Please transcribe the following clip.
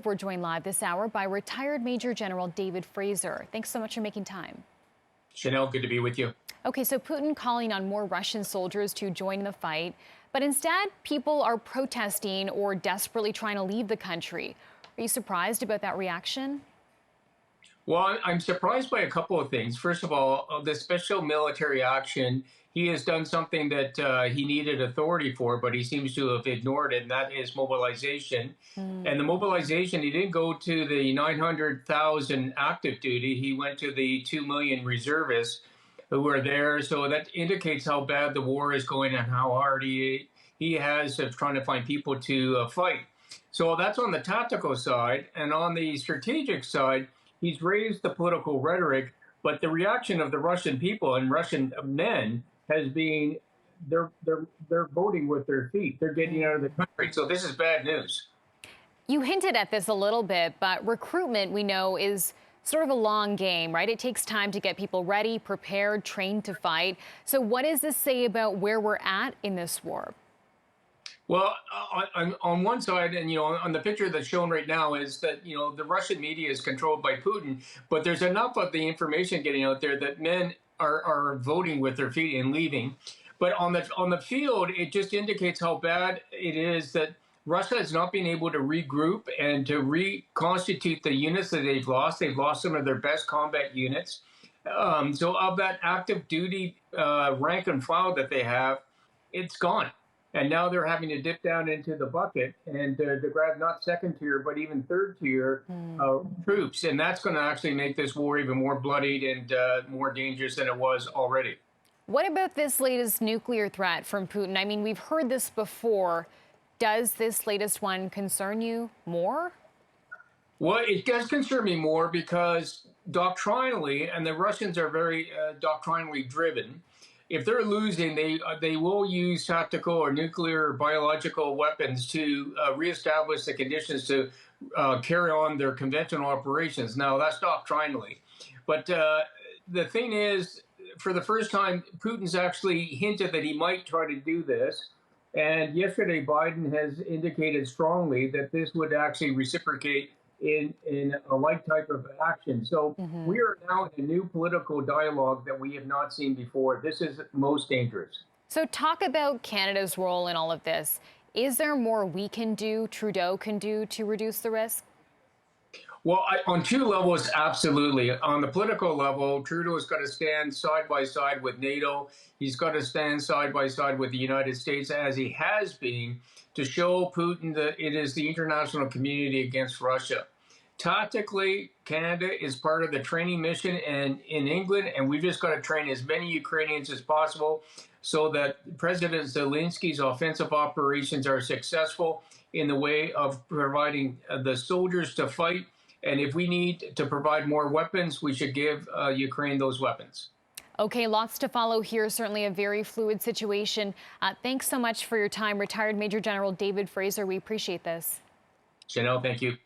We're joined live this hour by retired Major General David Fraser. Thanks so much for making time. Chanel, good to be with you. Okay, so Putin calling on more Russian soldiers to join the fight, but instead people are protesting or desperately trying to leave the country. Are you surprised about that reaction? Well, I'm surprised by a couple of things. First of all, the special military action, he has done something that he needed authority for, but he seems to have ignored it, and that is mobilization. And the mobilization, he didn't go to the 900,000 active duty, he went to the 2 million reservists who are there. So that indicates how bad the war is going and how hard he has of trying to find people to fight. So that's on the tactical side. And on the strategic side, he's raised the political rhetoric, but the reaction of the Russian people and Russian men has been they're voting with their feet. They're getting out of the country. So this is bad news. You hinted at this a little bit, but recruitment, we know, is sort of a long game, right? It takes time to get people ready, prepared, trained to fight. So what does this say about where we're at in this war? Well, on one side, and on the picture that's shown right now, is that the Russian media is controlled by Putin, but there's enough of the information getting out there that men are voting with their feet and leaving. But on the field, it just indicates how bad it is that Russia has not been able to regroup and to reconstitute the units that they've lost. They've lost some of their best combat units. So of that active duty rank and file that they have, it's gone. And now they're having to dip down into the bucket and to grab not second tier, but even third tier troops. And that's going to actually make this war even more bloodied and more dangerous than it was already. What about this latest nuclear threat from Putin? I mean, we've heard this before. Does this latest one concern you more? Well, it does concern me more because doctrinally, and the Russians are very doctrinally driven, if they're losing, they will use tactical or nuclear or biological weapons to reestablish the conditions to carry on their conventional operations. Now, that's doctrinally. But the thing is, for the first time, Putin's actually hinted that he might try to do this. And yesterday, Biden has indicated strongly that this would actually reciprocate in a like type of action. So we are now in a new political dialogue that we have not seen before. This is most dangerous. So talk about Canada's role in all of this. Is there more we can do, Trudeau can do, to reduce the risk? Well, on two levels, absolutely. On the political level, Trudeau has got to stand side by side with NATO. He's got to stand side by side with the United States, as he has been, to show Putin that it is the international community against Russia. Tactically, Canada is part of the training mission in England, and we've just got to train as many Ukrainians as possible so that President Zelensky's offensive operations are successful in the way of providing the soldiers to fight. And if we need to provide more weapons, we should give Ukraine those weapons. Okay, lots to follow here. Certainly a very fluid situation. Thanks so much for your time, retired Major General David Fraser. We appreciate this. Chanel, thank you.